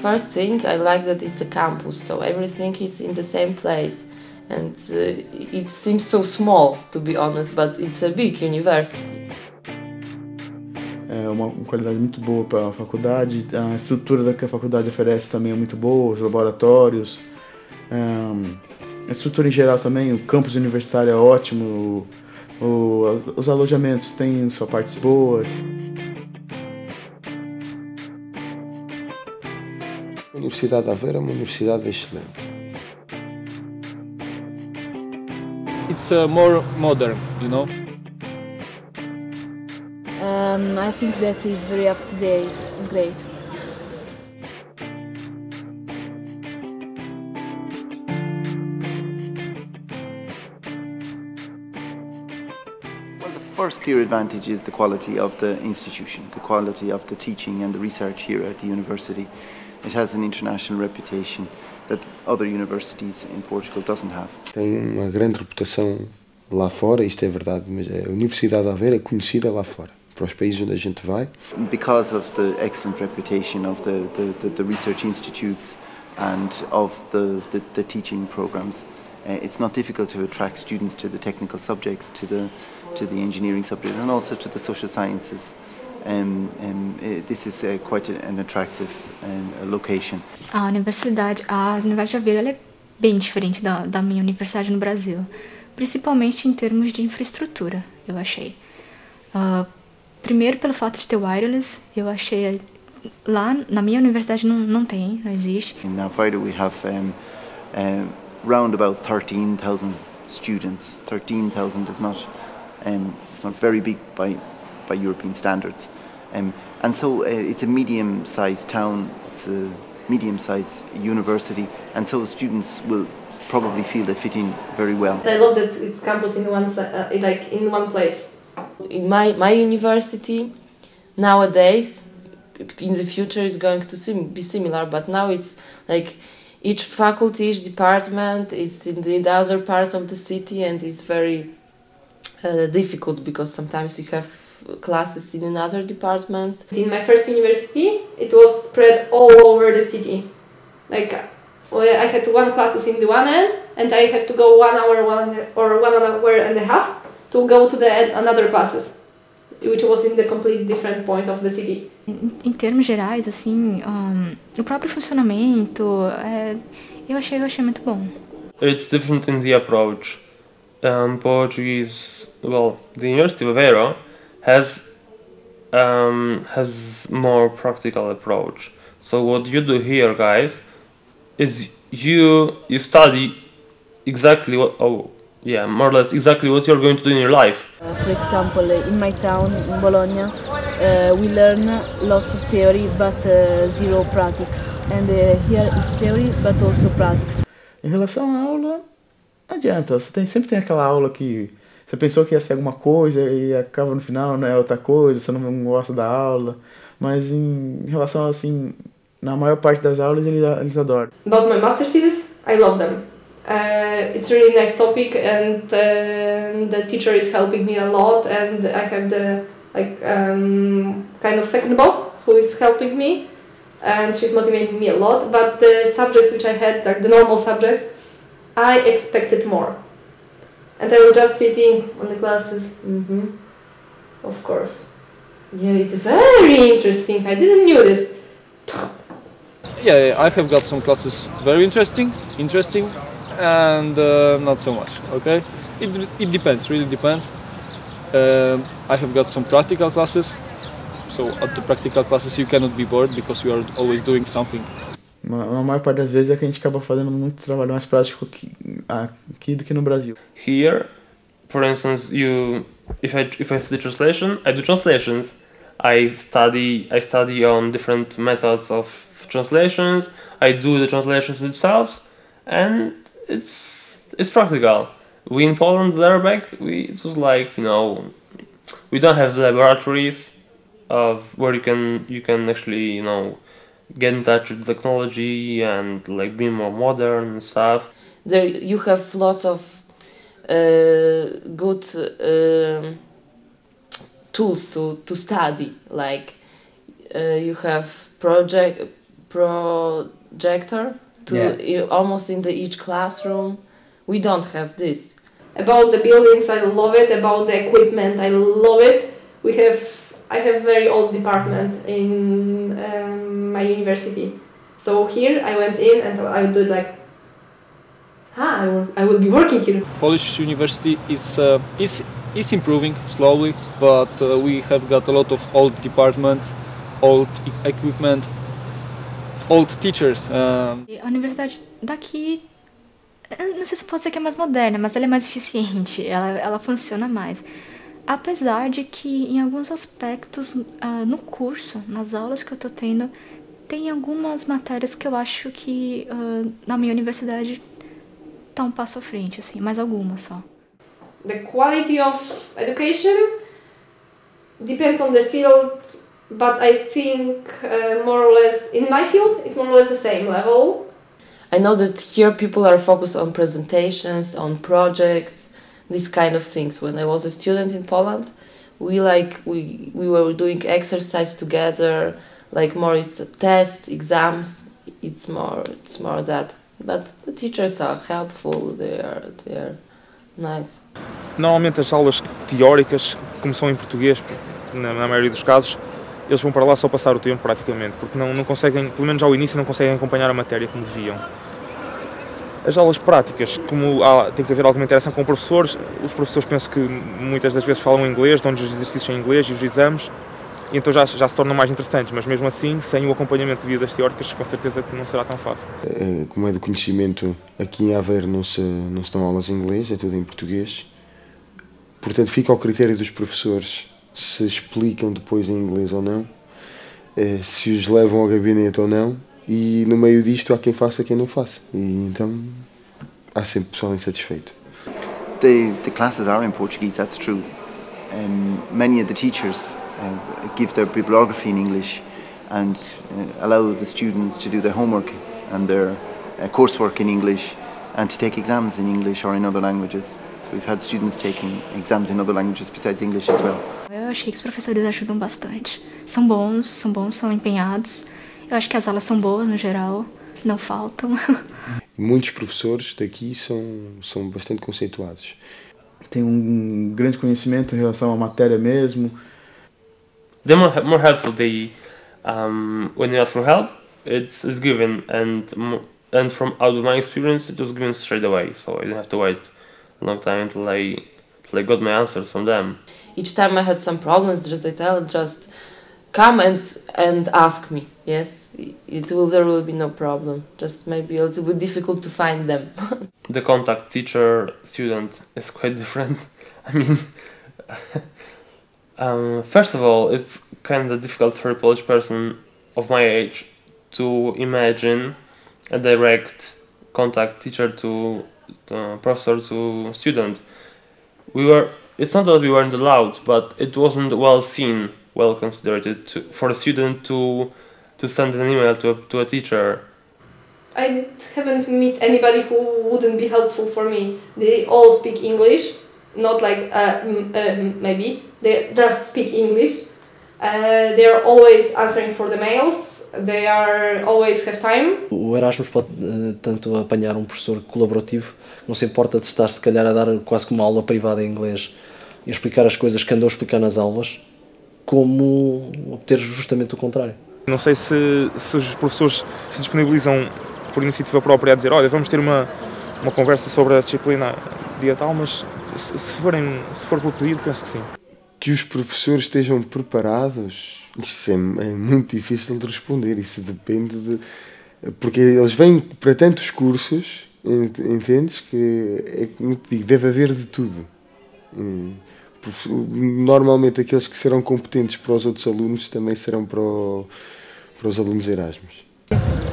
First thing, I like that it's a campus, so everything is in the same place. And it seems so small, to be honest, but it's a big university. É uma qualidade muito boa para a faculdade, a estrutura que a faculdade oferece também é muito boa, os laboratórios, a estrutura em geral também, o campus universitário é ótimo, os alojamentos têm sua parte boa. A Universidade de Aveiro é uma universidade excelente. It's more modern, you know. I think that is very up to date. It's great. Well, the first clear advantage is the quality of the institution, the quality of the teaching and the research here at the university. It has an international reputation that other universities in Portugal doesn't have. Tem uma grande reputação lá fora, isto é verdade, mas a Universidade de Aveiro é conhecida lá fora, para os países onde a gente vai. Because of the excellent reputation of the research institutes and of the teaching programs, it's not difficult to attract students to the technical subjects, to the engineering subjects, and also to the social sciences. This is quite an attractive location. A Universidade de Aveiro ela é bem diferente da minha universidade no Brasil, principalmente em termos de infraestrutura, eu achei. Primeiro pelo fato de ter wireless, eu achei lá na minha universidade não existe. In Aveiro we have round about 13,000 students. 13,000 is not it's not very big by European standards, and so it's a medium-sized town. It's a medium-sized university, and so students will probably feel they fit in very well. I love that it's campus in one place. In my university nowadays, in the future, is going to be similar, but now it's like each faculty, each department, it's in the other part of the city, and it's very difficult because sometimes you have classes in another department. In my first university, it was spread all over the city. Like I had one classes in the one end, and I have to go 1 hour, 1 hour and a half to go to another classes, which was in the completely different point of the city. Em termos gerais, assim, o próprio funcionamento, eu achei muito bom. It's different in the approach. Portuguese, well, the University of Aveiro has more practical approach. So what you do here, guys, is you study exactly what more or less exactly what you're going to do in your life. For example, in my town, in Bologna, we learn lots of theory but zero practice. And here is theory but also practice. Em relação à aula, não adianta, sempre tem aquela aula que você pensou que ia ser alguma coisa e acaba no final não é outra coisa, você não gosta da aula, mas em relação assim, na maior parte das aulas eles adoram. About my master's thesis, I love them. It's a really nice topic, and the teacher is helping me a lot, and I have the kind of second boss who is helping me, and she's motivating me a lot. But the subjects which I had, like the normal subjects, I expected more, and I was just sitting on the classes. Of course, yeah, it's very interesting. I didn't know this. Yeah, I have got some classes very interesting, and not so much. Okay, it depends, really depends. I have got some practical classes, so at the practical classes you cannot be bored because you are always doing something. Na maior parte das vezes é que a gente acaba fazendo muito trabalho mais prático aqui do que no Brasil. Here, for instance, if I study translation, I do translations. I study on different methods of translations. I do the translations themselves, and it's practical. We in Poland, it was like, you know, we don't have laboratories of where you can actually, you know, get in touch with technology and like be more modern and stuff. There you have lots of good tools to study. Like you have projector almost in each classroom. We don't have this. About the buildings, I love it. About the equipment, I love it. I have very old department in my university. So here I went in and I did like, I will be working here. Polish university is improving slowly, but we have got a lot of old departments, old equipment, old teachers. A universidade daqui, não sei se pode dizer que é mais moderna, mas ela é mais eficiente, ela funciona mais. Apesar de que em alguns aspectos no curso, nas aulas que eu tô tendo, tem algumas matérias que eu acho que na minha universidade tá um passo à frente, assim, mais algumas só. The quality of education depends on the field, but I think more or less in my field it's more or less the same level. I know that here people are focused on presentations, on projects, these kind of things. When I was a student in Poland, we were doing exercise together, like more it's tests, exams, it's more that. But the teachers are helpful, they are nice. Normalmente as aulas teóricas, como são em português, na maioria dos casos, eles vão para lá só passar o tempo praticamente, porque não conseguem, pelo menos ao início, não conseguem acompanhar a matéria como deviam. As aulas práticas, como tem que haver alguma interação com professores, os professores penso que muitas das vezes falam inglês, dão-nos os exercícios em inglês e os exames, e então já se tornam mais interessantes, mas mesmo assim, sem o acompanhamento devido das teóricas, com certeza que não será tão fácil. Como é do conhecimento, aqui em Aveiro não se dão aulas em inglês, é tudo em português. Portanto, fica ao critério dos professores se explicam depois em inglês ou não, se os levam ao gabinete ou não, e no meio disto há quem faça, quem não faça, e então há sempre pessoal insatisfeito. The classes are in Portuguese, that's true. Many of the teachers give their bibliography in English and allow the students to do their homework and their coursework in English and to take exams in English or in other languages. So we've had students taking exams in other languages besides English as well. Eu achei que os professores ajudam bastante. São bons, são empenhados. Eu acho que as aulas são boas no geral, não faltam. Muitos professores daqui são bastante conceituados. Tem grande conhecimento em relação à matéria mesmo. They're more helpful. When you ask for help, it's given, and from out of my experience, it was given straight away. So I didn't have to wait a long time until I got my answers from them. Each time I had some problems, just come and ask me. Yes, there will be no problem. Just maybe a little bit difficult to find them. The contact teacher-student is quite different. I mean, first of all, it's kind of difficult for a Polish person of my age to imagine a direct contact teacher to professor to student. It's not that we weren't allowed, but it wasn't well considered for a student to send an email to a teacher. I haven't met anybody who wouldn't be helpful for me. They all speak English, not like maybe. They just speak English. They are always answering for the mails. They always have time. O Erasmus pode tanto apanhar um professor colaborativo, não se importa de estar se calhar a dar quase que uma aula privada em inglês e explicar as coisas que andou a explicar nas aulas, como obter justamente o contrário. Não sei se os professores se disponibilizam por iniciativa própria a dizer, olha, vamos ter uma conversa sobre a disciplina dia tal, mas se for pelo pedido, penso que sim. Que os professores estejam preparados, isso é muito difícil de responder, isso depende porque eles vêm para tantos cursos, entendes, que como te digo, deve haver de tudo. Normalmente aqueles que serão competentes para os outros alunos também serão para os alunos Erasmus.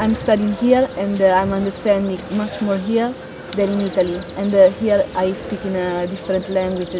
I'm studying here and I'm understanding much more here than in Italy, and here I speak in a different language.